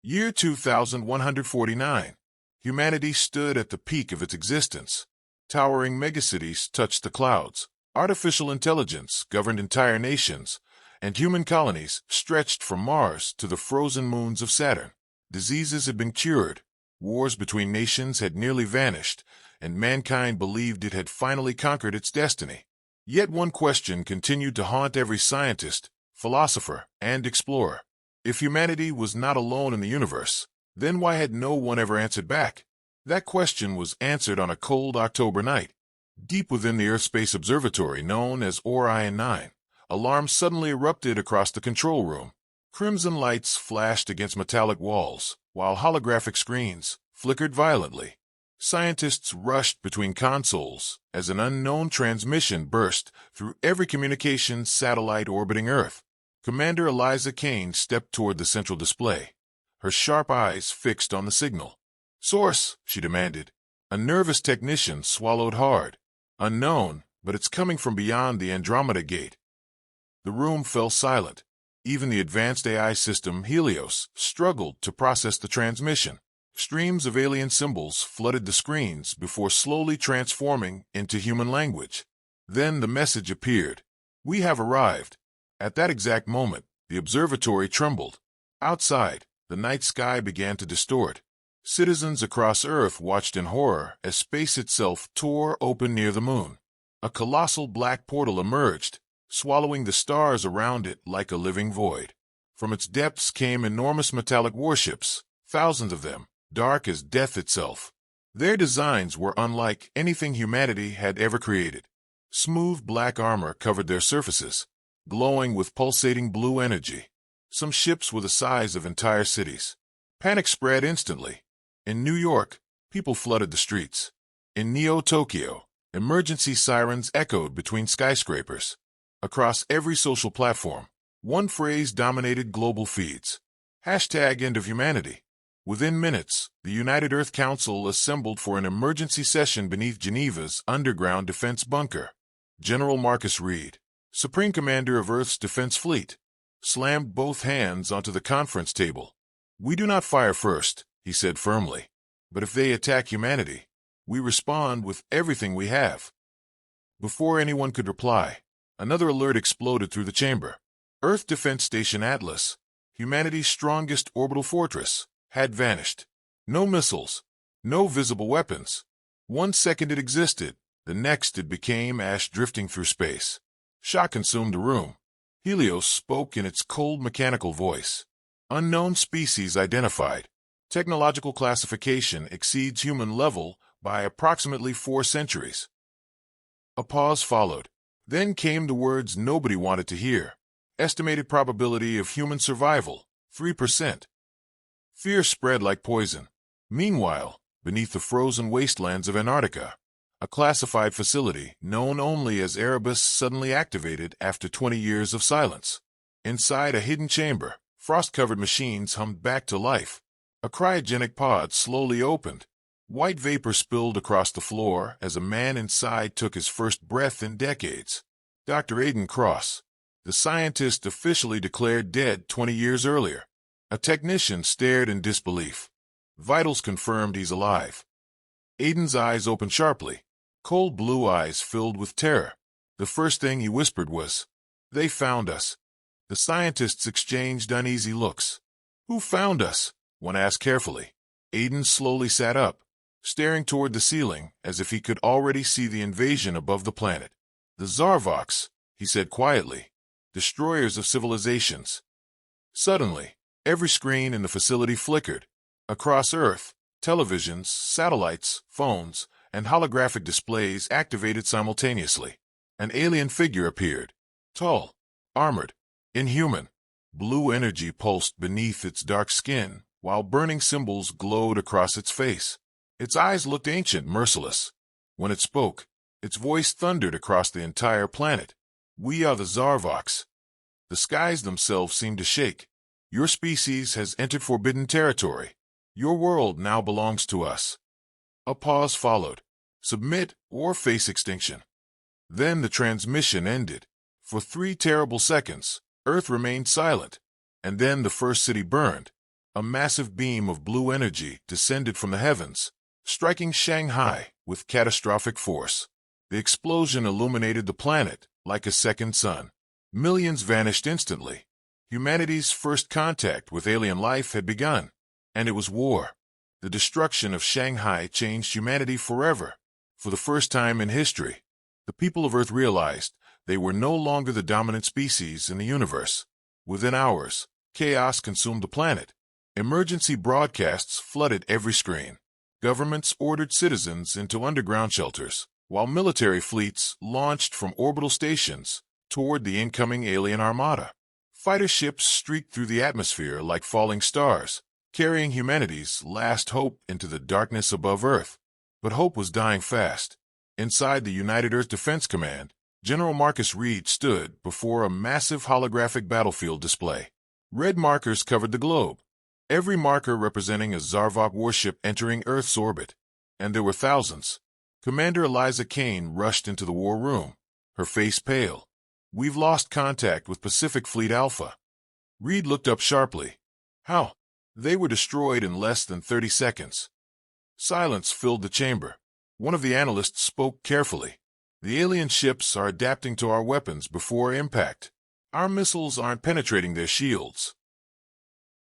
Year 2149. Humanity stood at the peak of its existence. Towering megacities touched the clouds. Artificial intelligence governed entire nations, and human colonies stretched from Mars to the frozen moons of Saturn. Diseases had been cured, wars between nations had nearly vanished, and mankind believed it had finally conquered its destiny. Yet one question continued to haunt every scientist, philosopher, and explorer. If humanity was not alone in the universe, then why had no one ever answered back? That question was answered on a cold October night. Deep within the Earth Space Observatory known as Orion 9, alarms suddenly erupted across the control room. Crimson lights flashed against metallic walls, while holographic screens flickered violently. Scientists rushed between consoles as an unknown transmission burst through every communications satellite orbiting Earth. Commander Eliza Kane stepped toward the central display, her sharp eyes fixed on the signal. "Source," she demanded. A nervous technician swallowed hard. "Unknown, but it's coming from beyond the Andromeda Gate." The room fell silent. Even the advanced AI system Helios struggled to process the transmission. Streams of alien symbols flooded the screens before slowly transforming into human language. Then the message appeared. "We have arrived." At that exact moment, the observatory trembled. Outside, the night sky began to distort. Citizens across Earth watched in horror as space itself tore open near the moon. A colossal black portal emerged, swallowing the stars around it like a living void. From its depths came enormous metallic warships, thousands of them, dark as death itself. Their designs were unlike anything humanity had ever created. Smooth black armor covered their surfaces, glowing with pulsating blue energy. Some ships were the size of entire cities. Panic spread instantly. In New York, people flooded the streets. In Neo-Tokyo, emergency sirens echoed between skyscrapers. Across every social platform, one phrase dominated global feeds. #End of humanity. Within minutes, the United Earth Council assembled for an emergency session beneath Geneva's underground defense bunker. General Marcus Reed, Supreme Commander of Earth's Defense Fleet, slammed both hands onto the conference table. "We do not fire first," he said firmly. "But if they attack humanity, we respond with everything we have." Before anyone could reply, another alert exploded through the chamber. Earth Defense Station Atlas, humanity's strongest orbital fortress, had vanished. No missiles, no visible weapons. 1 second it existed, the next it became ash drifting through space. Shock consumed the room. Helios spoke in its cold mechanical voice. "Unknown species identified. Technological classification exceeds human level by approximately 4 centuries. A pause followed. Then came the words nobody wanted to hear. Estimated probability of human survival, 3%. Fear spread like poison. Meanwhile, beneath the frozen wastelands of Antarctica, a classified facility known only as Erebus suddenly activated after 20 years of silence. Inside a hidden chamber, frost-covered machines hummed back to life. A cryogenic pod slowly opened. White vapor spilled across the floor as a man inside took his first breath in decades. Dr. Aiden Cross, the scientist officially declared dead 20 years earlier. A technician stared in disbelief. Vitals confirmed he's alive. Aiden's eyes opened sharply. Cold blue eyes filled with terror. The first thing he whispered was, "They found us." The scientists exchanged uneasy looks. "Who found us?" one asked carefully. Aiden slowly sat up, staring toward the ceiling as if he could already see the invasion above the planet. "The Zarvoks," he said quietly, "destroyers of civilizations." Suddenly, every screen in the facility flickered. Across Earth, televisions, satellites, phones, and holographic displays activated simultaneously. An alien figure appeared. Tall, armored, inhuman. Blue energy pulsed beneath its dark skin, while burning symbols glowed across its face. Its eyes looked ancient, merciless. When it spoke, its voice thundered across the entire planet. "We are the Zarvoks." The skies themselves seemed to shake. "Your species has entered forbidden territory. Your world now belongs to us." A pause followed. Submit or face extinction. Then the transmission ended. For 3 terrible seconds, Earth remained silent, and then the first city burned. A massive beam of blue energy descended from the heavens, striking Shanghai with catastrophic force. The explosion illuminated the planet like a second sun. Millions vanished instantly. Humanity's first contact with alien life had begun, and it was war. The destruction of Shanghai changed humanity forever. For the first time in history, the people of Earth realized they were no longer the dominant species in the universe. Within hours, chaos consumed the planet. Emergency broadcasts flooded every screen. Governments ordered citizens into underground shelters, while military fleets launched from orbital stations toward the incoming alien armada. Fighter ships streaked through the atmosphere like falling stars, carrying humanity's last hope into the darkness above Earth. But hope was dying fast. Inside the United Earth Defense Command, General Marcus Reed stood before a massive holographic battlefield display. Red markers covered the globe, every marker representing a Zarvok warship entering Earth's orbit. And there were thousands. Commander Eliza Kane rushed into the war room, her face pale. "We've lost contact with Pacific Fleet Alpha." Reed looked up sharply. "How?" "They were destroyed in less than 30 seconds. Silence filled the chamber. One of the analysts spoke carefully. "The alien ships are adapting to our weapons before impact. Our missiles aren't penetrating their shields."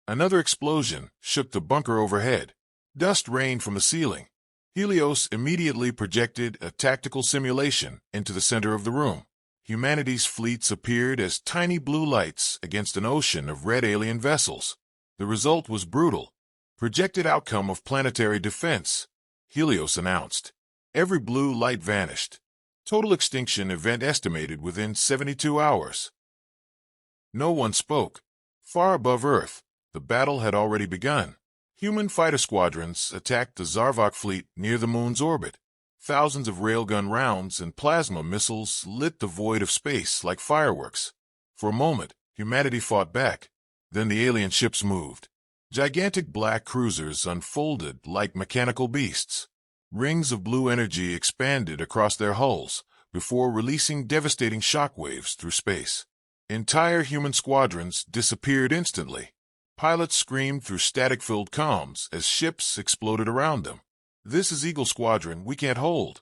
Another explosion shook the bunker overhead. Dust rained from the ceiling. Helios immediately projected a tactical simulation into the center of the room. Humanity's fleets appeared as tiny blue lights against an ocean of red alien vessels. The result was brutal. "Projected outcome of planetary defense," Helios announced. Every blue light vanished. Total extinction event estimated within 72 hours. No one spoke. Far above Earth, the battle had already begun. Human fighter squadrons attacked the Zarvok fleet near the moon's orbit. Thousands of railgun rounds and plasma missiles lit the void of space like fireworks. For a moment, humanity fought back. Then the alien ships moved. Gigantic black cruisers unfolded like mechanical beasts. Rings of blue energy expanded across their hulls before releasing devastating shockwaves through space. Entire human squadrons disappeared instantly. Pilots screamed through static-filled comms as ships exploded around them. "This is Eagle Squadron, we can't hold."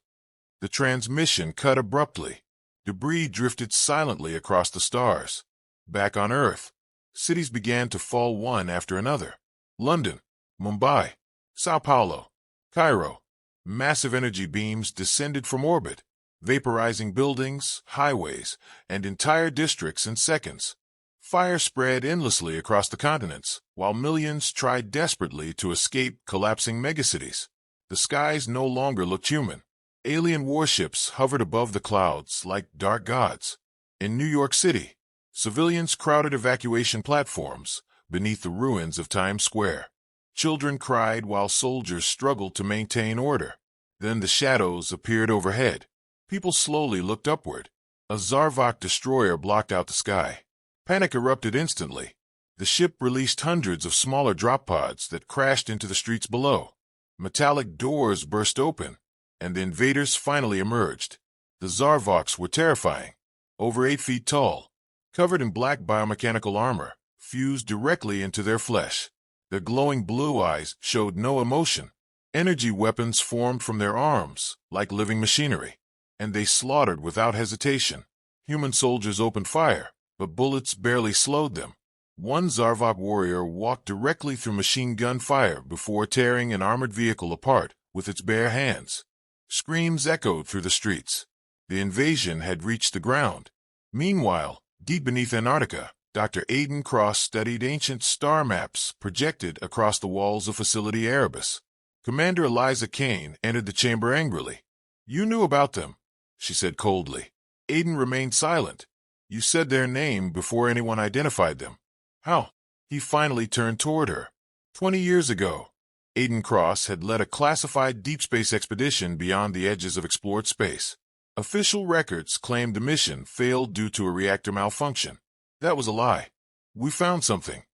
The transmission cut abruptly. Debris drifted silently across the stars. Back on Earth, cities began to fall one after another. London, Mumbai, Sao Paulo, Cairo. Massive energy beams descended from orbit, vaporizing buildings, highways, and entire districts in seconds. Fire spread endlessly across the continents, while millions tried desperately to escape collapsing megacities. The skies no longer looked human. Alien warships hovered above the clouds like dark gods. In New York City, civilians crowded evacuation platforms beneath the ruins of Times Square. Children cried while soldiers struggled to maintain order. Then the shadows appeared overhead. People slowly looked upward. A Zarvok destroyer blocked out the sky. Panic erupted instantly. The ship released hundreds of smaller drop pods that crashed into the streets below. Metallic doors burst open, and the invaders finally emerged. The Zarvoks were terrifying. Over 8 feet tall, covered in black biomechanical armor, fused directly into their flesh. Their glowing blue eyes showed no emotion. Energy weapons formed from their arms, like living machinery, and they slaughtered without hesitation. Human soldiers opened fire, but bullets barely slowed them. One Zarvok warrior walked directly through machine gun fire before tearing an armored vehicle apart with its bare hands. Screams echoed through the streets. The invasion had reached the ground. Meanwhile, deep beneath Antarctica, Dr. Aidan Cross studied ancient star maps projected across the walls of Facility Erebus. Commander Eliza Kane entered the chamber angrily. "You knew about them," she said coldly. Aidan remained silent. "You said their name before anyone identified them." "How?" He finally turned toward her. 20 years ago, Aidan Cross had led a classified deep space expedition beyond the edges of explored space. Official records claimed the mission failed due to a reactor malfunction. That was a lie. "We found something,"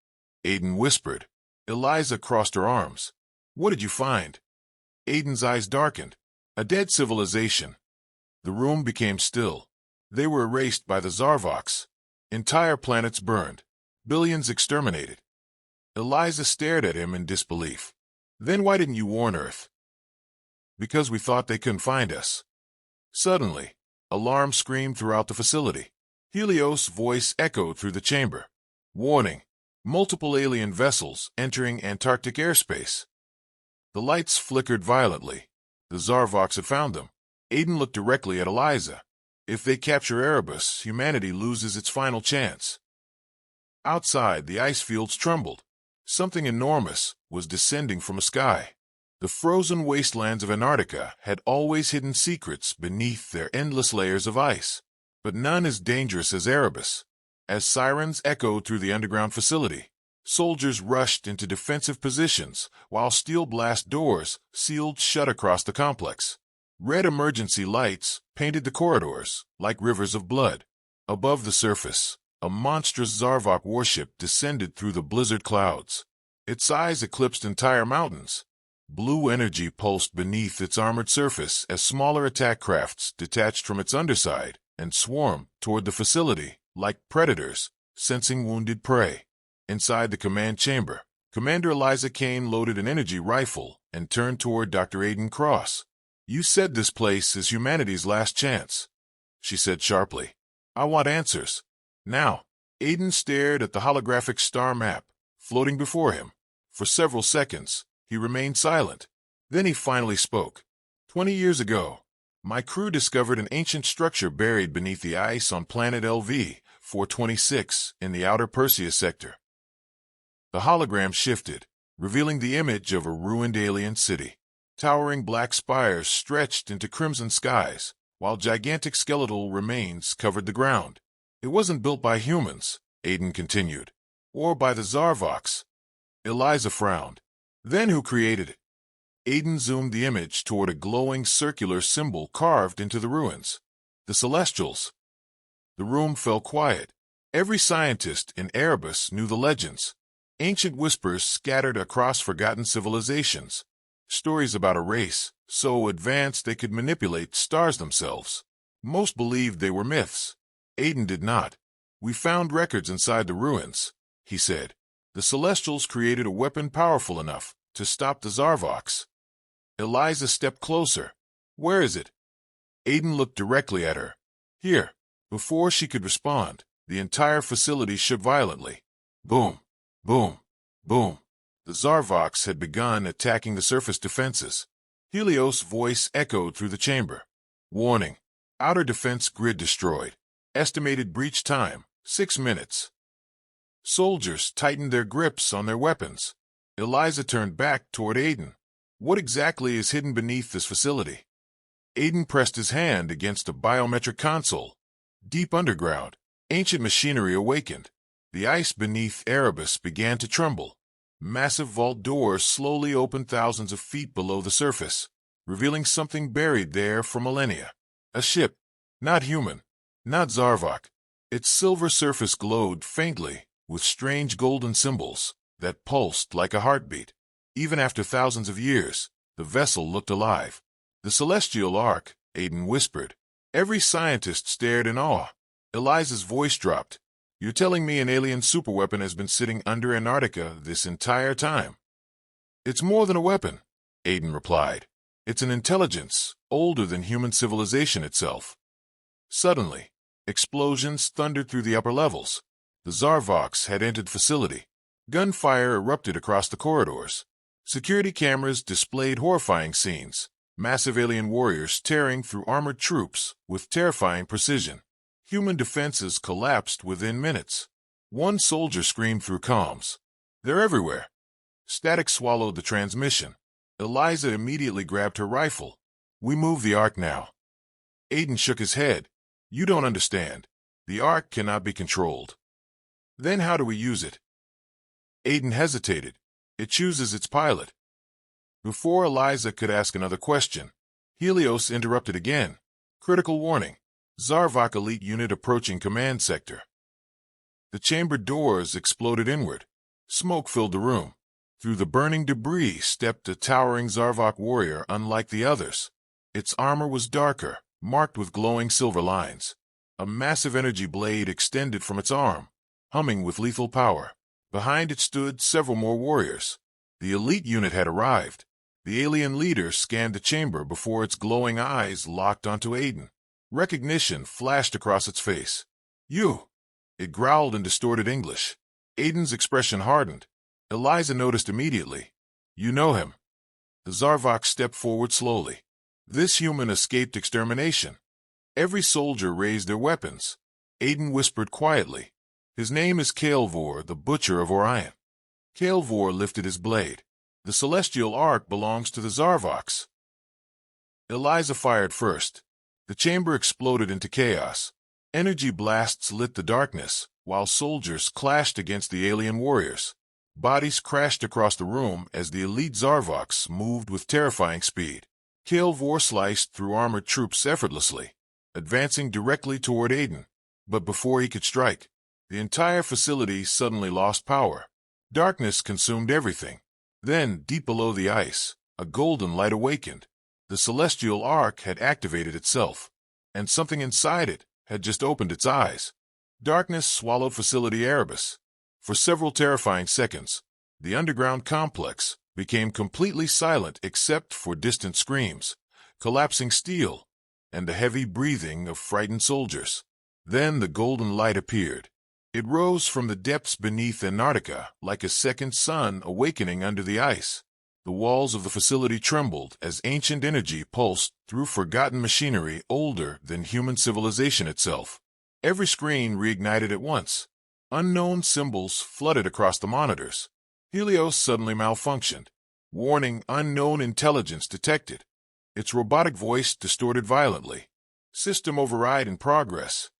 Aidan whispered. Eliza crossed her arms. "What did you find?" Aidan's eyes darkened. "A dead civilization." The room became still. They were erased by the Zarvoks. Entire planets burned. Billions exterminated. Eliza stared at him in disbelief. Then why didn't you warn Earth? Because we thought they couldn't find us. Suddenly, alarm screamed throughout the facility. Helios' voice echoed through the chamber. Warning! Multiple alien vessels entering Antarctic airspace. The lights flickered violently. The Zarvoks had found them. Aiden looked directly at Eliza. If they capture Erebus, humanity loses its final chance. Outside, the ice fields trembled. Something enormous was descending from a sky. The frozen wastelands of Antarctica had always hidden secrets beneath their endless layers of ice, but none as dangerous as Erebus. As sirens echoed through the underground facility, soldiers rushed into defensive positions while steel blast doors sealed shut across the complex. Red emergency lights painted the corridors like rivers of blood. Above the surface, a monstrous Zarvok warship descended through the blizzard clouds. Its size eclipsed entire mountains. Blue energy pulsed beneath its armored surface as smaller attack crafts detached from its underside and swarmed toward the facility like predators, sensing wounded prey. Inside the command chamber, Commander Eliza Kane loaded an energy rifle and turned toward Dr. Aiden Cross. "You said this place is humanity's last chance," she said sharply. "I want answers. Now." Aiden stared at the holographic star map floating before him. For several seconds, he remained silent. Then he finally spoke. 20 years ago, my crew discovered an ancient structure buried beneath the ice on planet LV-426 in the outer Perseus sector. The hologram shifted, revealing the image of a ruined alien city. Towering black spires stretched into crimson skies, while gigantic skeletal remains covered the ground. "It wasn't built by humans," Aiden continued, "or by the Zarvoks." Eliza frowned. "Then who created it?" Aiden zoomed the image toward a glowing circular symbol carved into the ruins. "The Celestials." The room fell quiet. Every scientist in Erebus knew the legends. Ancient whispers scattered across forgotten civilizations. Stories about a race so advanced they could manipulate stars themselves. Most believed they were myths. Aiden did not. "We found records inside the ruins," he said. "The Celestials created a weapon powerful enough to stop the Zarvoks." Eliza stepped closer. "Where is it?" Aiden looked directly at her. "Here." Before she could respond, the entire facility shook violently. Boom, boom, boom. The Zarvoks had begun attacking the surface defenses. Helios' voice echoed through the chamber. "Warning. Outer defense grid destroyed. Estimated breach time, 6 minutes." Soldiers tightened their grips on their weapons. Eliza turned back toward Aiden. "What exactly is hidden beneath this facility?" Aiden pressed his hand against a biometric console. Deep underground, ancient machinery awakened. The ice beneath Erebus began to tremble. Massive vault doors slowly opened thousands of feet below the surface, revealing something buried there for millennia. A ship. Not human. Not Zarvok. Its silver surface glowed faintly with strange golden symbols that pulsed like a heartbeat. Even after thousands of years, the vessel looked alive. "The Celestial Ark," Aiden whispered. Every scientist stared in awe. Eliza's voice dropped. "You're telling me an alien superweapon has been sitting under Antarctica this entire time?" "It's more than a weapon," Aiden replied. "It's an intelligence older than human civilization itself." Suddenly, explosions thundered through the upper levels. The Zarvoks had entered the facility. Gunfire erupted across the corridors. Security cameras displayed horrifying scenes. Massive alien warriors tearing through armored troops with terrifying precision. Human defenses collapsed within minutes. One soldier screamed through comms. "They're everywhere." Static swallowed the transmission. Eliza immediately grabbed her rifle. "We move the Ark now." Aiden shook his head. "You don't understand. The Ark cannot be controlled." "Then how do we use it?" Aiden hesitated. "It chooses its pilot." Before Eliza could ask another question, Helios interrupted again. "Critical warning. Zarvok elite unit approaching command sector." The chamber doors exploded inward. Smoke filled the room. Through the burning debris stepped a towering Zarvok warrior unlike the others. Its armor was darker, marked with glowing silver lines. A massive energy blade extended from its arm, humming with lethal power. Behind it stood several more warriors. The elite unit had arrived. The alien leader scanned the chamber before its glowing eyes locked onto Aiden. Recognition flashed across its face. "You!" It growled in distorted English. Aiden's expression hardened. Eliza noticed immediately. "You know him." The Zarvok stepped forward slowly. This human escaped extermination. Every soldier raised their weapons. Aiden whispered quietly. "His name is Kael'vor, the Butcher of Orion." Kael'vor lifted his blade. "The celestial ark belongs to the Zarvoks." Eliza fired first. The chamber exploded into chaos. Energy blasts lit the darkness, while soldiers clashed against the alien warriors. Bodies crashed across the room as the elite Zarvoks moved with terrifying speed. Kael'vor sliced through armored troops effortlessly, advancing directly toward Aiden. But before he could strike, the entire facility suddenly lost power. Darkness consumed everything. Then, deep below the ice, a golden light awakened. The celestial ark had activated itself, and something inside it had just opened its eyes. Darkness swallowed Facility Erebus. For several terrifying seconds, the underground complex became completely silent except for distant screams, collapsing steel, and the heavy breathing of frightened soldiers. Then the golden light appeared. It rose from the depths beneath Antarctica like a second sun awakening under the ice. The walls of the facility trembled as ancient energy pulsed through forgotten machinery older than human civilization itself. Every screen reignited at once. Unknown symbols flooded across the monitors. Helios suddenly malfunctioned. Warning: unknown intelligence detected. Its robotic voice distorted violently. System override in progress.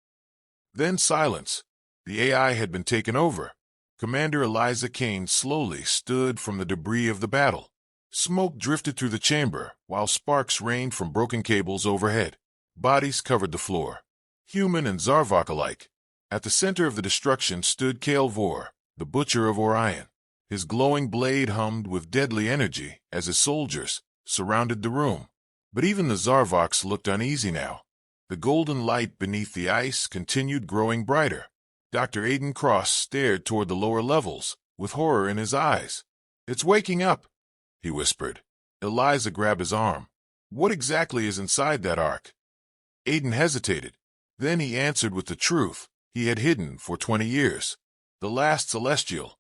Then silence. The AI had been taken over. Commander Eliza Kane slowly stood from the debris of the battle. Smoke drifted through the chamber, while sparks rained from broken cables overhead. Bodies covered the floor, human and Zarvok alike. At the center of the destruction stood Kael'vor, the Butcher of Orion. His glowing blade hummed with deadly energy as his soldiers surrounded the room. But even the Zarvoks looked uneasy now. The golden light beneath the ice continued growing brighter. Dr. Aiden Cross stared toward the lower levels, with horror in his eyes. "It's waking up," he whispered. Eliza grabbed his arm. "What exactly is inside that ark?" Aiden hesitated. Then he answered with the truth he had hidden for 20 years. "The last celestial."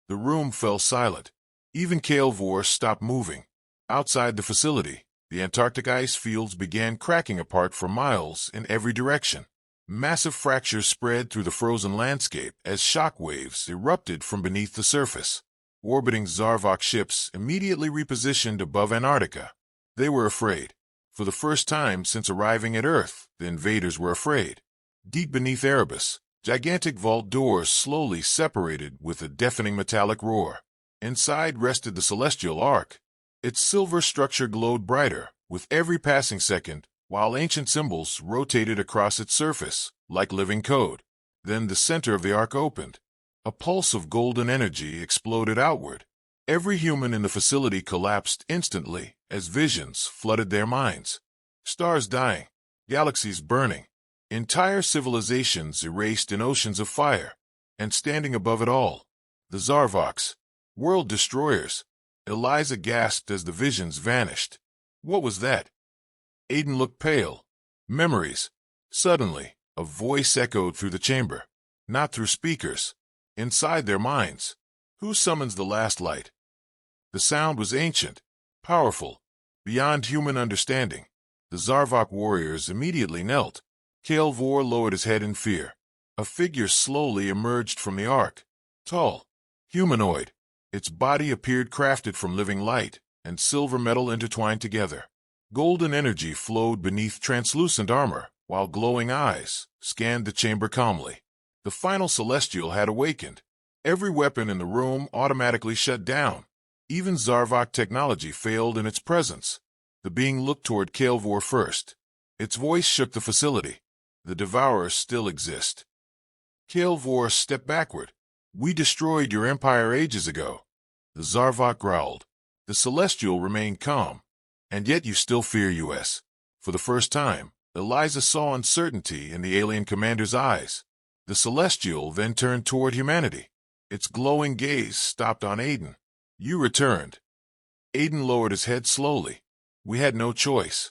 The room fell silent. Even Kael'vor stopped moving. Outside the facility, the Antarctic ice fields began cracking apart for miles in every direction. Massive fractures spread through the frozen landscape as shock waves erupted from beneath the surface. Orbiting Zarvok ships immediately repositioned above Antarctica. They were afraid. For the first time since arriving at Earth, the invaders were afraid. Deep beneath Erebus, gigantic vault doors slowly separated with a deafening metallic roar. Inside rested the celestial ark. Its silver structure glowed brighter with every passing second, while ancient symbols rotated across its surface like living code. Then the center of the ark opened. A pulse of golden energy exploded outward. Every human in the facility collapsed instantly as visions flooded their minds. Stars dying, galaxies burning, entire civilizations erased in oceans of fire. And standing above it all, the Zarvoks, world destroyers. Eliza gasped as the visions vanished. What was that? Aiden looked pale. Memories. Suddenly, a voice echoed through the chamber. Not through speakers. Inside their minds. Who summons the last light? The sound was ancient, powerful, beyond human understanding. The Zarvok warriors immediately knelt. Kael'vor lowered his head in fear. A figure slowly emerged from the ark. Tall, humanoid. Its body appeared crafted from living light and silver metal intertwined together. Golden energy flowed beneath translucent armor, while glowing eyes scanned the chamber calmly. The final celestial had awakened. Every weapon in the room automatically shut down. Even Zarvok technology failed in its presence. The being looked toward Kael'vor first. Its voice shook the facility. The Devourers still exist. Kael'vor stepped backward. We destroyed your empire ages ago. The Zarvok growled. The Celestial remained calm. And yet you still fear us. For the first time, Eliza saw uncertainty in the alien commander's eyes. The Celestial then turned toward humanity. Its glowing gaze stopped on Aiden. You returned. Aiden lowered his head slowly. We had no choice.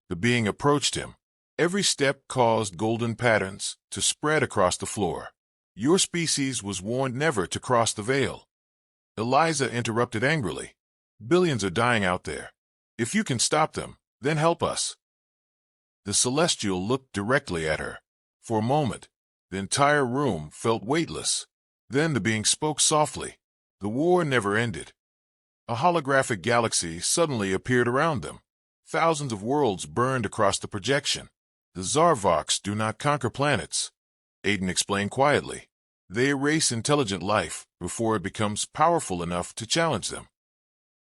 The being approached him. Every step caused golden patterns to spread across the floor. Your species was warned never to cross the veil. Eliza interrupted angrily. Billions are dying out there. If you can stop them, then help us. The Celestial looked directly at her. For a moment, the entire room felt weightless. Then the being spoke softly. The war never ended. A holographic galaxy suddenly appeared around them. Thousands of worlds burned across the projection. The Zarvoks do not conquer planets, Aiden explained quietly. They erase intelligent life before it becomes powerful enough to challenge them.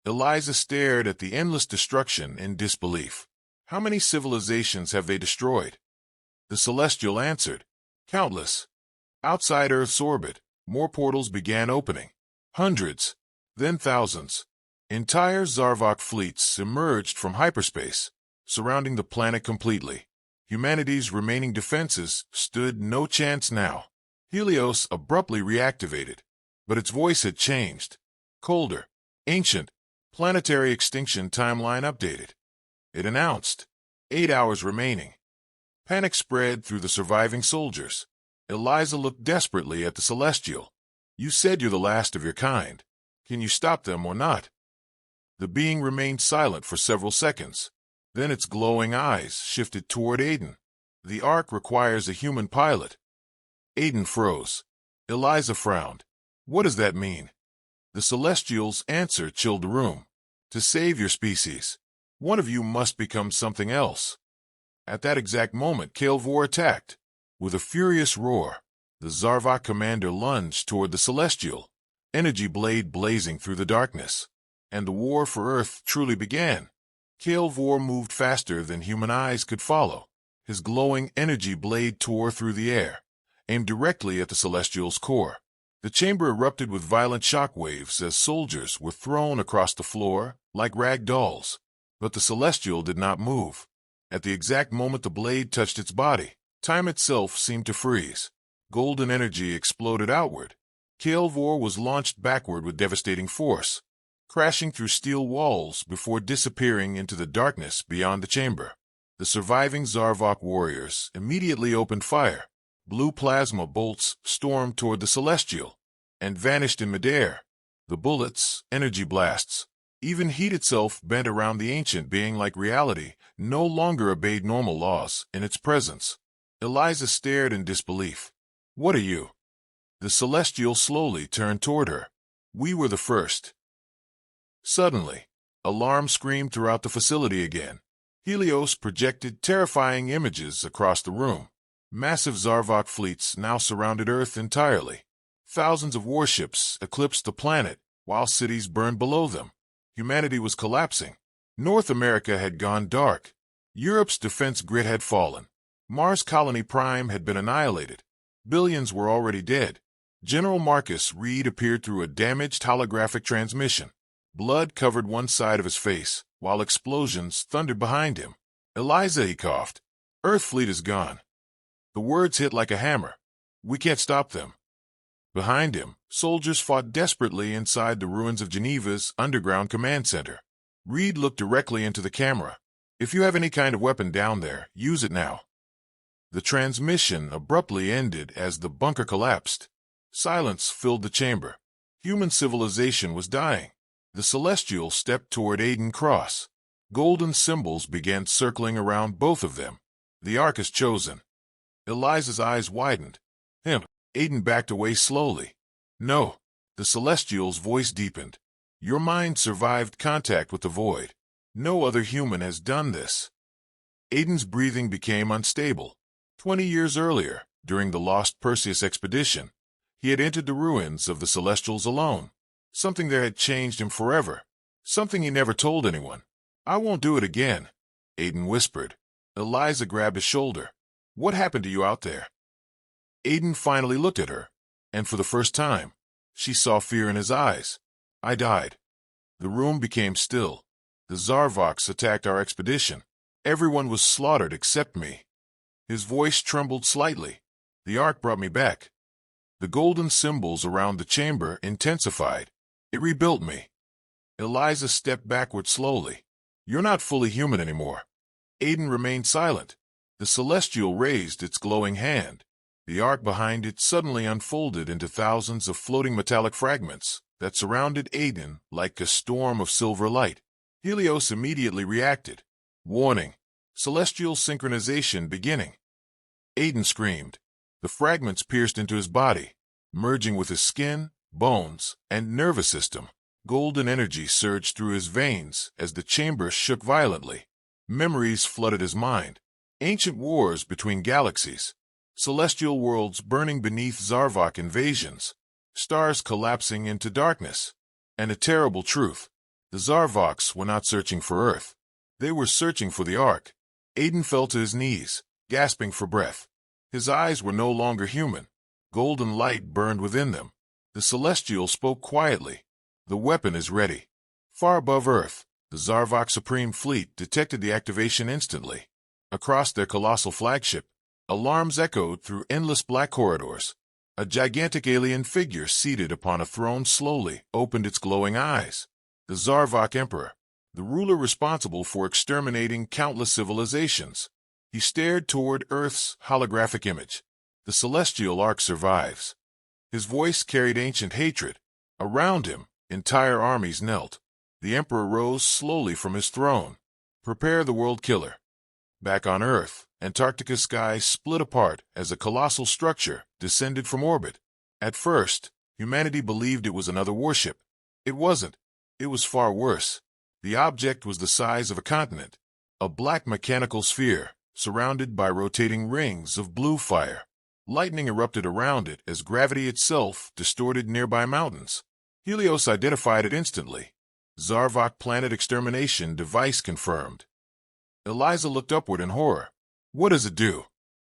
Eliza stared at the endless destruction in disbelief. How many civilizations have they destroyed? The Celestial answered, countless. Outside Earth's orbit, more portals began opening. Hundreds, then thousands. Entire Zarvok fleets emerged from hyperspace, surrounding the planet completely. Humanity's remaining defenses stood no chance now. Helios abruptly reactivated, but its voice had changed. Colder, ancient, planetary extinction timeline updated. It announced, 8 hours remaining. Panic spread through the surviving soldiers. Eliza looked desperately at the Celestial. You said you're the last of your kind. Can you stop them or not? The being remained silent for several seconds. Then its glowing eyes shifted toward Aiden. The Ark requires a human pilot. Aiden froze. Eliza frowned. What does that mean? The Celestial's answer chilled the room. To save your species, one of you must become something else. At that exact moment, Kalvor attacked. With a furious roar, the Zarvok commander lunged toward the Celestial, energy blade blazing through the darkness. And the war for Earth truly began. Kalvor moved faster than human eyes could follow. His glowing energy blade tore through the air, aimed directly at the Celestial's core. The chamber erupted with violent shock waves as soldiers were thrown across the floor like rag dolls. But the Celestial did not move. At the exact moment the blade touched its body, time itself seemed to freeze. Golden energy exploded outward. Kalvor was launched backward with devastating force, crashing through steel walls before disappearing into the darkness beyond the chamber. The surviving Zarvok warriors immediately opened fire. Blue plasma bolts stormed toward the Celestial and vanished in midair. The bullets, energy blasts, even heat itself bent around the ancient being like reality, no longer obeyed normal laws in its presence. Eliza stared in disbelief. What are you? The Celestial slowly turned toward her. We were the first. Suddenly, alarm screamed throughout the facility again. Helios projected terrifying images across the room. Massive Zarvok fleets now surrounded Earth entirely. Thousands of warships eclipsed the planet, while cities burned below them. Humanity was collapsing. North America had gone dark. Europe's defense grid had fallen. Mars Colony Prime had been annihilated. Billions were already dead. General Marcus Reed appeared through a damaged holographic transmission. Blood covered one side of his face, while explosions thundered behind him. Eliza, he coughed. Earth fleet is gone. The words hit like a hammer. We can't stop them. Behind him, soldiers fought desperately inside the ruins of Geneva's underground command center. Reed looked directly into the camera. If you have any kind of weapon down there, use it now. The transmission abruptly ended as the bunker collapsed. Silence filled the chamber. Human civilization was dying. The Celestial stepped toward Aiden Cross. Golden symbols began circling around both of them. The Ark is chosen. Eliza's eyes widened. Aiden backed away slowly. No. The Celestial's voice deepened. Your mind survived contact with the void. No other human has done this. Aiden's breathing became unstable. 20 years earlier, during the Lost Perseus expedition, he had entered the ruins of the Celestials alone. Something there had changed him forever. Something he never told anyone. I won't do it again, Aiden whispered. Eliza grabbed his shoulder. What happened to you out there? Aiden finally looked at her, and for the first time, she saw fear in his eyes. I died. The room became still. The Zarvoks attacked our expedition. Everyone was slaughtered except me. His voice trembled slightly. The Ark brought me back. The golden symbols around the chamber intensified. It rebuilt me. Eliza stepped backward slowly. You're not fully human anymore. Aiden remained silent. The celestial raised its glowing hand. The arc behind it suddenly unfolded into thousands of floating metallic fragments that surrounded Aiden like a storm of silver light. Helios immediately reacted. Warning. Celestial synchronization beginning. Aiden screamed. The fragments pierced into his body, merging with his skin, bones, and nervous system. Golden energy surged through his veins as the chamber shook violently. Memories flooded his mind. Ancient wars between galaxies. Celestial worlds burning beneath Zarvok invasions. Stars collapsing into darkness. And a terrible truth. The Zarvoks were not searching for Earth. They were searching for the Ark. Aiden fell to his knees, gasping for breath. His eyes were no longer human. Golden light burned within them. The Celestial spoke quietly. The weapon is ready. Far above Earth, the Zarvok Supreme Fleet detected the activation instantly. Across their colossal flagship, alarms echoed through endless black corridors. A gigantic alien figure seated upon a throne slowly opened its glowing eyes. The Zarvok Emperor, the ruler responsible for exterminating countless civilizations. He stared toward Earth's holographic image. The celestial ark survives. His voice carried ancient hatred. Around him, entire armies knelt. The Emperor rose slowly from his throne. Prepare the world killer. Back on Earth, Antarctica's sky split apart as a colossal structure descended from orbit. At first, humanity believed it was another warship. It wasn't. It was far worse. The object was the size of a continent, a black mechanical sphere surrounded by rotating rings of blue fire. Lightning erupted around it as gravity itself distorted nearby mountains. Helios identified it instantly. Zarvok Planet Extermination Device confirmed. Eliza looked upward in horror. What does it do?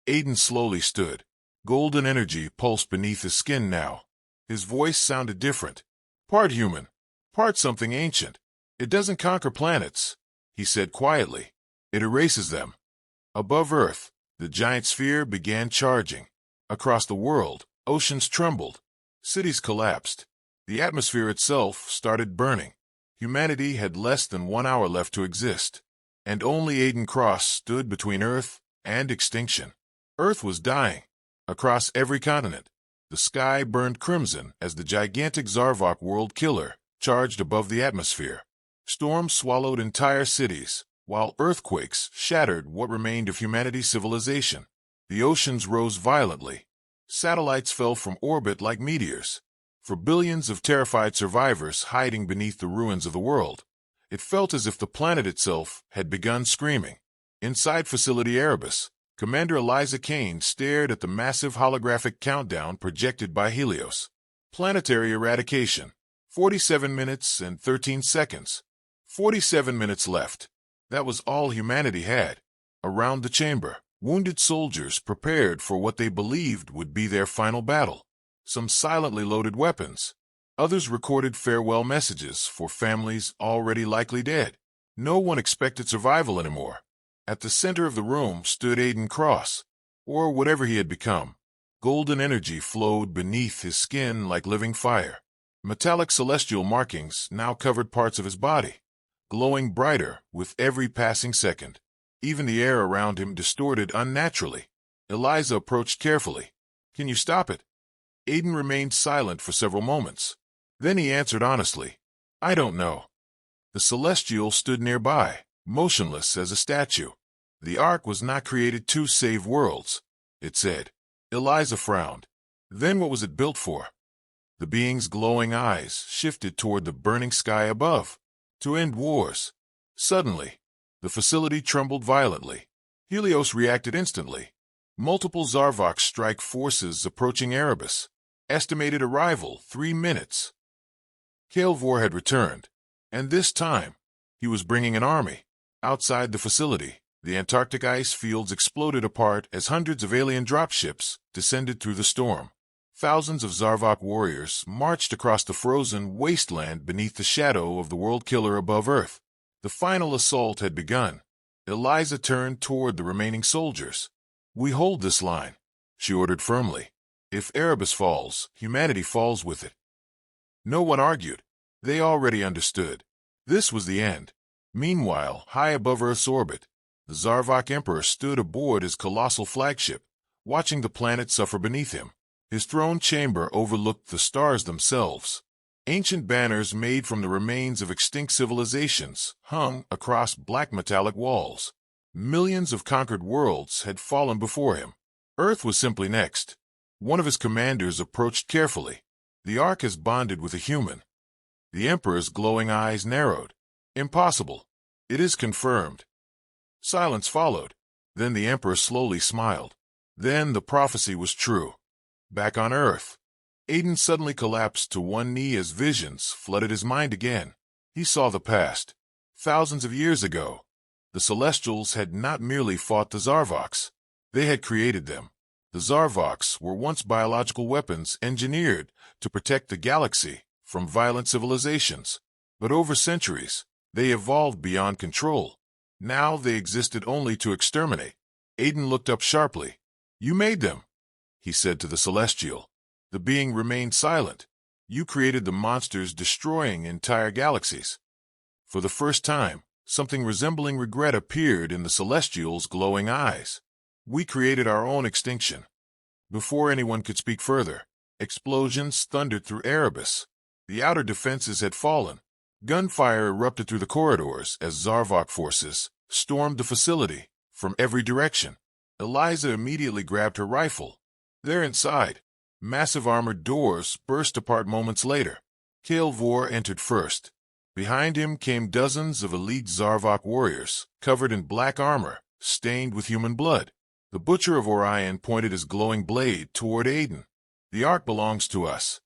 Aiden slowly stood. Golden energy pulsed beneath his skin now. His voice sounded different. Part human, part something ancient. It doesn't conquer planets, he said quietly. It erases them. Above Earth, the giant sphere began charging. Across the world, oceans trembled. Cities collapsed. The atmosphere itself started burning. Humanity had less than 1 hour left to exist. And only Aiden Cross stood between Earth and extinction. Earth was dying. Across every continent, the sky burned crimson as the gigantic Zarvok world killer charged above the atmosphere. Storms swallowed entire cities, while earthquakes shattered what remained of humanity's civilization. The oceans rose violently. Satellites fell from orbit like meteors. For billions of terrified survivors hiding beneath the ruins of the world, it felt as if the planet itself had begun screaming. Inside Facility Erebus, Commander Eliza Kane stared at the massive holographic countdown projected by Helios. Planetary eradication. 47 minutes and 13 seconds. 47 minutes left. That was all humanity had. Around the chamber, wounded soldiers prepared for what they believed would be their final battle. Some silently loaded weapons. Others recorded farewell messages for families already likely dead. No one expected survival anymore. At the center of the room stood Aiden Cross, or whatever he had become. Golden energy flowed beneath his skin like living fire. Metallic celestial markings now covered parts of his body, glowing brighter with every passing second. Even the air around him distorted unnaturally. Eliza approached carefully. Can you stop it? Aiden remained silent for several moments. Then he answered honestly, I don't know. The celestial stood nearby, motionless as a statue. The Ark was not created to save worlds, it said. Eliza frowned. Then what was it built for? The being's glowing eyes shifted toward the burning sky above. To end wars. Suddenly, the facility trembled violently. Helios reacted instantly. Multiple Zarvok strike forces approaching Erebus. Estimated arrival 3 minutes. Kalvor had returned, and this time, he was bringing an army. Outside the facility, the Antarctic ice fields exploded apart as hundreds of alien dropships descended through the storm. Thousands of Zarvok warriors marched across the frozen wasteland beneath the shadow of the world killer above Earth. The final assault had begun. Eliza turned toward the remaining soldiers. We hold this line, she ordered firmly. If Erebus falls, humanity falls with it. No one argued. They already understood. This was the end. Meanwhile, high above Earth's orbit, the Zarvok Emperor stood aboard his colossal flagship, watching the planet suffer beneath him. His throne chamber overlooked the stars themselves. Ancient banners made from the remains of extinct civilizations hung across black metallic walls. Millions of conquered worlds had fallen before him. Earth was simply next. One of his commanders approached carefully. The Ark has bonded with a human. The Emperor's glowing eyes narrowed. Impossible. It is confirmed. Silence followed. Then the Emperor slowly smiled. Then the prophecy was true. Back on Earth, Aiden suddenly collapsed to one knee as visions flooded his mind again. He saw the past. Thousands of years ago, the Celestials had not merely fought the Zarvoks. They had created them. The Zarvoks were once biological weapons engineered to protect the galaxy from violent civilizations. But over centuries, they evolved beyond control. Now they existed only to exterminate. Aiden looked up sharply. "You made them," he said to the Celestial. The being remained silent. "You created the monsters destroying entire galaxies." For the first time, something resembling regret appeared in the Celestial's glowing eyes. "We created our own extinction." Before anyone could speak further, explosions thundered through Erebus. The outer defenses had fallen. Gunfire erupted through the corridors as Zarvok forces stormed the facility from every direction. Eliza immediately grabbed her rifle. There inside, massive armored doors burst apart moments later. Vor entered first. Behind him came dozens of elite Zarvok warriors, covered in black armor, stained with human blood. The Butcher of Orion pointed his glowing blade toward Aiden. "The Ark belongs to us."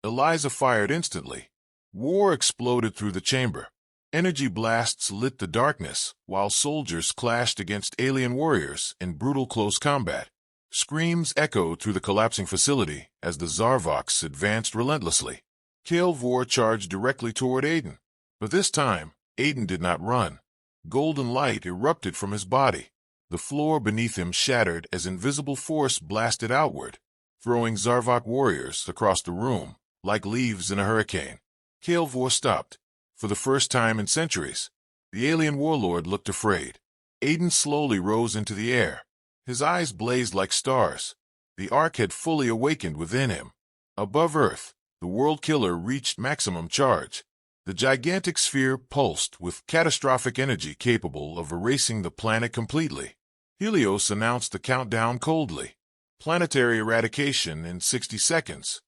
Eliza fired instantly. War exploded through the chamber. Energy blasts lit the darkness, while soldiers clashed against alien warriors in brutal close combat. Screams echoed through the collapsing facility as the Zarvoks advanced relentlessly. Vor charged directly toward Aiden. But this time, Aiden did not run. Golden light erupted from his body. The floor beneath him shattered as invisible force blasted outward, throwing Zarvok warriors across the room like leaves in a hurricane. Vor stopped. For the first time in centuries, the alien warlord looked afraid. Aiden slowly rose into the air. His eyes blazed like stars. The Ark had fully awakened within him. Above Earth, the World Killer reached maximum charge. The gigantic sphere pulsed with catastrophic energy capable of erasing the planet completely. Helios announced the countdown coldly. Planetary eradication in 60 seconds.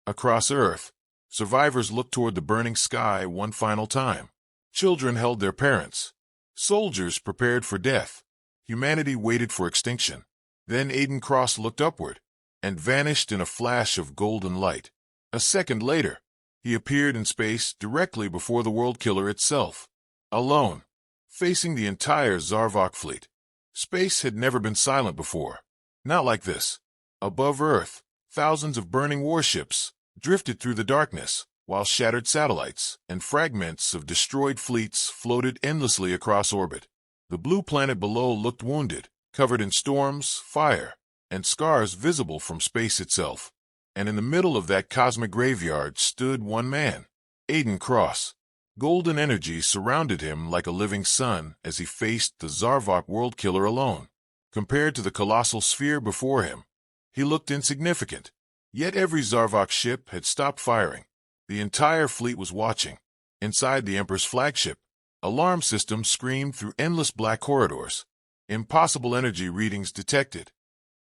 Across Earth, survivors looked toward the burning sky one final time. Children held their parents. Soldiers prepared for death. Humanity waited for extinction. Then Aiden Cross looked upward and vanished in a flash of golden light. A second later, he appeared in space directly before the World Killer itself. Alone, facing the entire Zarvok fleet. Space had never been silent before. Not like this. Above Earth, thousands of burning warships drifted through the darkness, while shattered satellites and fragments of destroyed fleets floated endlessly across orbit. The blue planet below looked wounded, covered in storms, fire, and scars visible from space itself. And in the middle of that cosmic graveyard stood one man, Aiden Cross. Golden energy surrounded him like a living sun as he faced the Zarvok World Killer alone. Compared to the colossal sphere before him, he looked insignificant. Yet every Zarvok ship had stopped firing. The entire fleet was watching. Inside the Emperor's flagship, alarm systems screamed through endless black corridors. Impossible energy readings detected.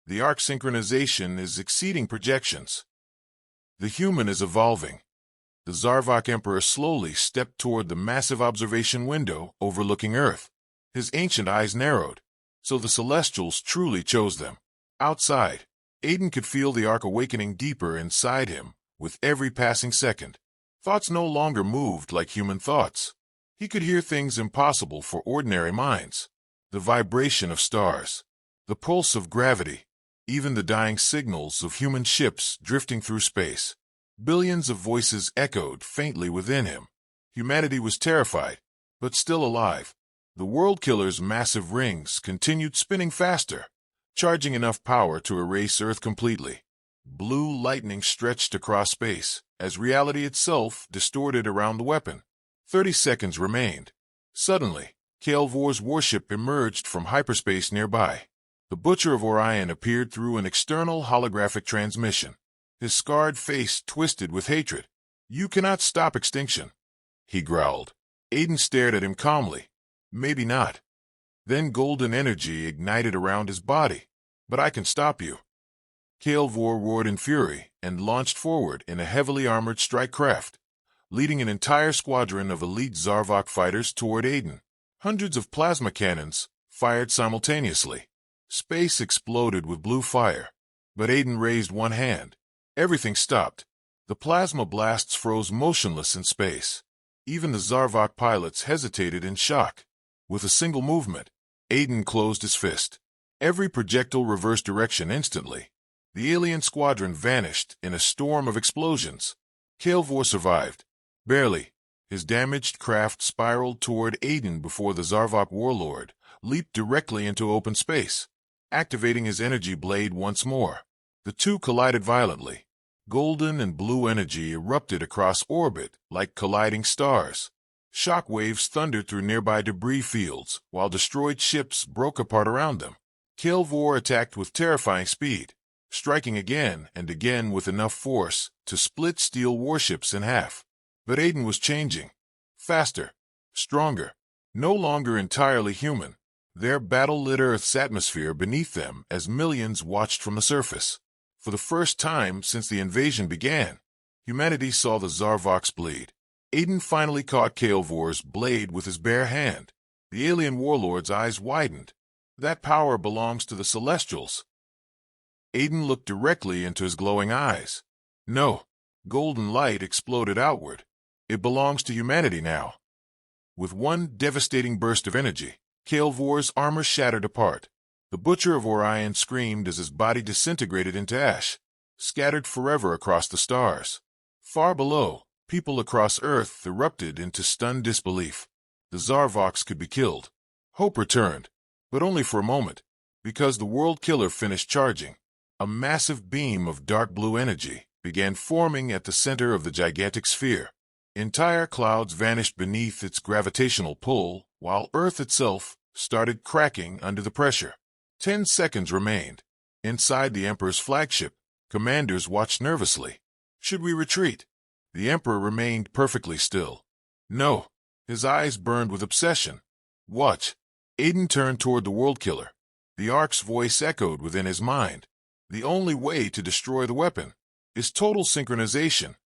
The Ark synchronization is exceeding projections. The human is evolving. The Zarvok Emperor slowly stepped toward the massive observation window overlooking Earth. His ancient eyes narrowed. So the Celestials truly chose them. Outside, Aiden could feel the Ark awakening deeper inside him with every passing second. Thoughts no longer moved like human thoughts. He could hear things impossible for ordinary minds. The vibration of stars, the pulse of gravity, even the dying signals of human ships drifting through space. Billions of voices echoed faintly within him. Humanity was terrified, but still alive. The World Killer's massive rings continued spinning faster. charging enough power to erase Earth completely. Blue lightning stretched across space, as reality itself distorted around the weapon. 30 seconds remained. Suddenly, Kael'Vor's warship emerged from hyperspace nearby. The Butcher of Orion appeared through an external holographic transmission. His scarred face twisted with hatred. "You cannot stop extinction," he growled. Aiden stared at him calmly. "Maybe not." Then golden energy ignited around his body. "But I can stop you." Kael'Vor roared in fury and launched forward in a heavily armored strike craft, leading an entire squadron of elite Zarvok fighters toward Aiden. Hundreds of plasma cannons fired simultaneously. Space exploded with blue fire. But Aiden raised one hand. Everything stopped. The plasma blasts froze motionless in space. Even the Zarvok pilots hesitated in shock. With a single movement, Aiden closed his fist. Every projectile reversed direction instantly. The alien squadron vanished in a storm of explosions. Kael'Vor survived. Barely. His damaged craft spiraled toward Aiden before the Zarvok warlord leaped directly into open space, activating his energy blade once more. The two collided violently. Golden and blue energy erupted across orbit like colliding stars. Shock waves thundered through nearby debris fields, while destroyed ships broke apart around them. Kael'Vor attacked with terrifying speed, striking again and again with enough force to split steel warships in half. But Aiden was changing. Faster, stronger, no longer entirely human. There battle-lit Earth's atmosphere beneath them as millions watched from the surface. For the first time since the invasion began, humanity saw the Zarvoks bleed. Aiden finally caught Kael'Vor's blade with his bare hand. The alien warlord's eyes widened. "That power belongs to the Celestials." Aiden looked directly into his glowing eyes. "No." Golden light exploded outward. "It belongs to humanity now." With one devastating burst of energy, Kael'Vor's armor shattered apart. The Butcher of Orion screamed as his body disintegrated into ash, scattered forever across the stars. Far below, people across Earth erupted into stunned disbelief. The Zarvoks could be killed. Hope returned, but only for a moment, because the World Killer finished charging. A massive beam of dark blue energy began forming at the center of the gigantic sphere. Entire clouds vanished beneath its gravitational pull, while Earth itself started cracking under the pressure. 10 seconds remained. Inside the Emperor's flagship, commanders watched nervously. "Should we retreat?" The Emperor remained perfectly still. "No." His eyes burned with obsession. "Watch." Aiden turned toward the World Killer. The Ark's voice echoed within his mind. "The only way to destroy the weapon is total synchronization."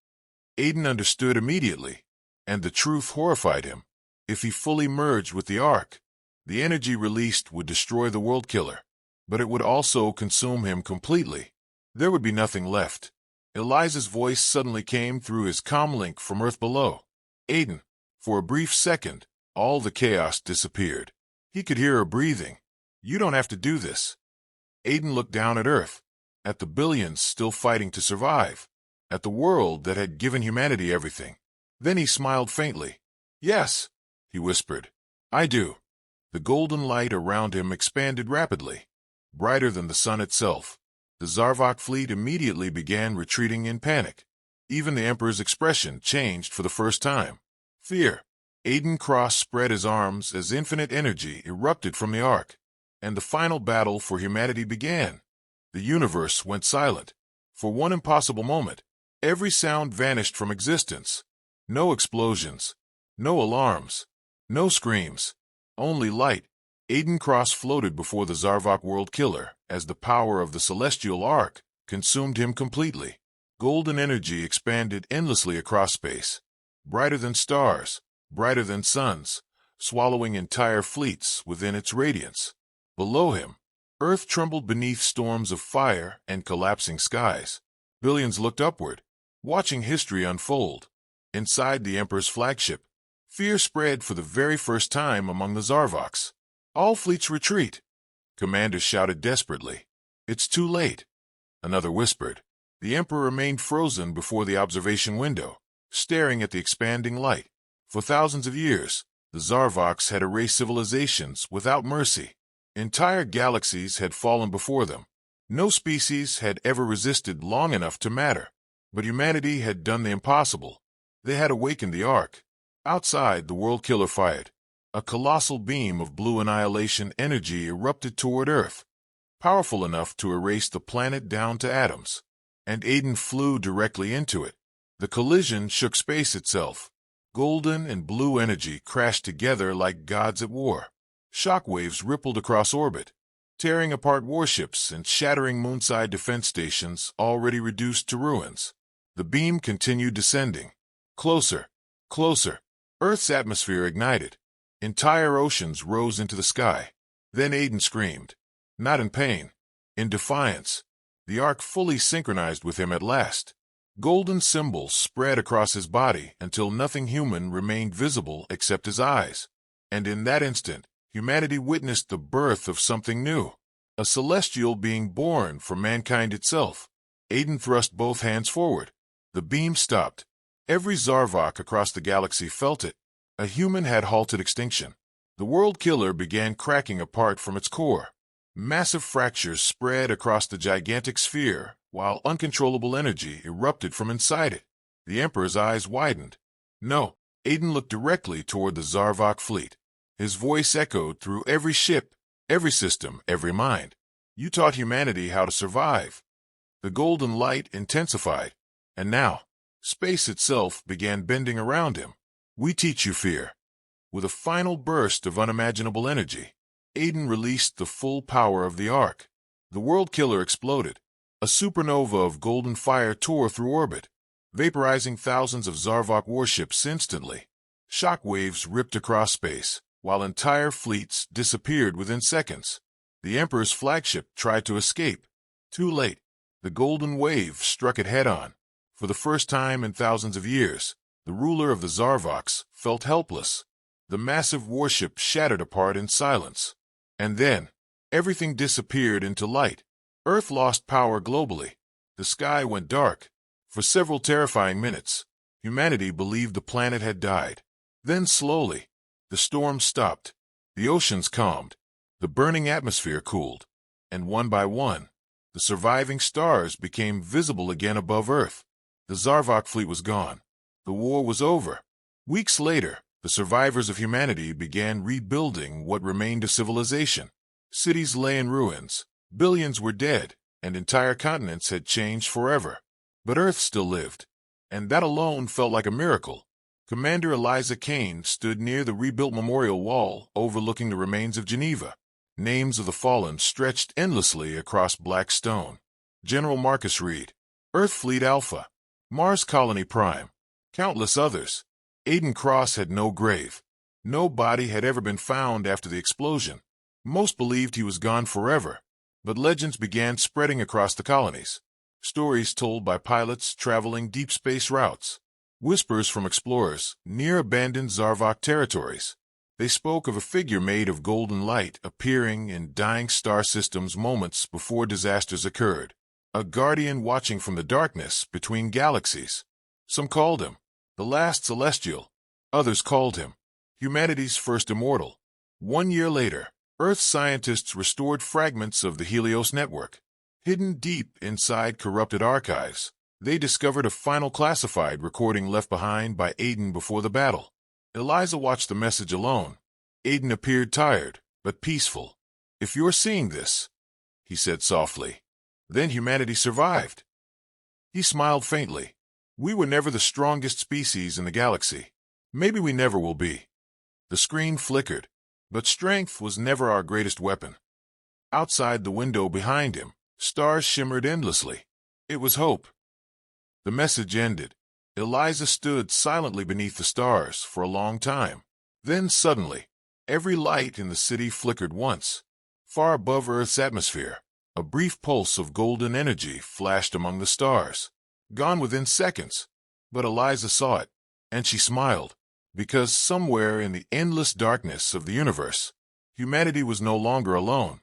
Aiden understood immediately, and the truth horrified him. If he fully merged with the Ark, the energy released would destroy the World Killer, but it would also consume him completely. There would be nothing left. Eliza's voice suddenly came through his comlink from Earth below. "Aiden." For a brief second, all the chaos disappeared. He could hear her breathing. "You don't have to do this." Aiden looked down at Earth, at the billions still fighting to survive, at the world that had given humanity everything. Then he smiled faintly. "Yes," he whispered. "I do." The golden light around him expanded rapidly, brighter than the sun itself. The Zarvok fleet immediately began retreating in panic. Even the Emperor's expression changed for the first time. Fear. Aiden Cross spread his arms as infinite energy erupted from the Ark, and the final battle for humanity began. The universe went silent. For one impossible moment, every sound vanished from existence. No explosions, no alarms, no screams, only light. Aiden Cross floated before the Zarvok World Killer as the power of the celestial Ark consumed him completely. Golden energy expanded endlessly across space, brighter than stars, brighter than suns, swallowing entire fleets within its radiance. Below him, Earth trembled beneath storms of fire and collapsing skies. Billions looked upward, watching history unfold. Inside the Emperor's flagship, fear spread for the very first time among the Zarvoks. "All fleets retreat," commanders shouted desperately. "It's too late," another whispered. The Emperor remained frozen before the observation window, staring at the expanding light. For thousands of years, the Zarvoks had erased civilizations without mercy. Entire galaxies had fallen before them. No species had ever resisted long enough to matter. But humanity had done the impossible. They had awakened the Ark. Outside, the World Killer fired. A colossal beam of blue annihilation energy erupted toward Earth, powerful enough to erase the planet down to atoms. And Aiden flew directly into it. The collision shook space itself. Golden and blue energy crashed together like gods at war. Shockwaves rippled across orbit, tearing apart warships and shattering moonside defense stations already reduced to ruins. The beam continued descending. Closer, closer. Earth's atmosphere ignited. Entire oceans rose into the sky. Then Aiden screamed. Not in pain, in defiance. The Ark fully synchronized with him at last. Golden symbols spread across his body until nothing human remained visible except his eyes. And in that instant, humanity witnessed the birth of something new. A celestial being born from mankind itself. Aiden thrust both hands forward. The beam stopped. Every Zarvok across the galaxy felt it. A human had halted extinction. The World Killer began cracking apart from its core. Massive fractures spread across the gigantic sphere, while uncontrollable energy erupted from inside it. The Emperor's eyes widened. No, Aiden looked directly toward the Zarvok fleet. His voice echoed through every ship, every system, every mind. You taught humanity how to survive. The golden light intensified, and now, space itself began bending around him. We teach you fear. With a final burst of unimaginable energy, Aiden released the full power of the Ark. The World Killer exploded. A supernova of golden fire tore through orbit, vaporizing thousands of Zarvok warships instantly. Shockwaves ripped across space, while entire fleets disappeared within seconds. The Emperor's flagship tried to escape. Too late. The golden wave struck it head-on. For the first time in thousands of years, the ruler of the Zarvoks felt helpless. The massive warship shattered apart in silence. And then, everything disappeared into light. Earth lost power globally. The sky went dark. For several terrifying minutes, humanity believed the planet had died. Then slowly, the storm stopped. The oceans calmed. The burning atmosphere cooled. And one by one, the surviving stars became visible again above Earth. The Zarvok fleet was gone. The war was over. Weeks later, the survivors of humanity began rebuilding what remained of civilization. Cities lay in ruins. Billions were dead, and entire continents had changed forever. But Earth still lived, and that alone felt like a miracle. Commander Eliza Kane stood near the rebuilt memorial wall overlooking the remains of Geneva. Names of the fallen stretched endlessly across black stone. General Marcus Reed, Earth Fleet Alpha, Mars Colony Prime, countless others. Aiden Cross had no grave. No body had ever been found after the explosion. Most believed he was gone forever, but legends began spreading across the colonies. Stories told by pilots traveling deep space routes. Whispers from explorers near abandoned Zarvok territories. They spoke of a figure made of golden light appearing in dying star systems moments before disasters occurred. A guardian watching from the darkness between galaxies. Some called him the last celestial. Others called him humanity's first immortal. 1 year later, Earth scientists restored fragments of the Helios network. Hidden deep inside corrupted archives, they discovered a final classified recording left behind by Aiden before the battle. Eliza watched the message alone. Aiden appeared tired, but peaceful. If you're seeing this, he said softly, then humanity survived. He smiled faintly. We were never the strongest species in the galaxy. Maybe we never will be. The screen flickered, but strength was never our greatest weapon. Outside the window behind him, stars shimmered endlessly. It was hope. The message ended. Eliza stood silently beneath the stars for a long time. Then suddenly, every light in the city flickered once. Far above Earth's atmosphere, a brief pulse of golden energy flashed among the stars. Gone within seconds. But Eliza saw it, and she smiled, because somewhere in the endless darkness of the universe, humanity was no longer alone.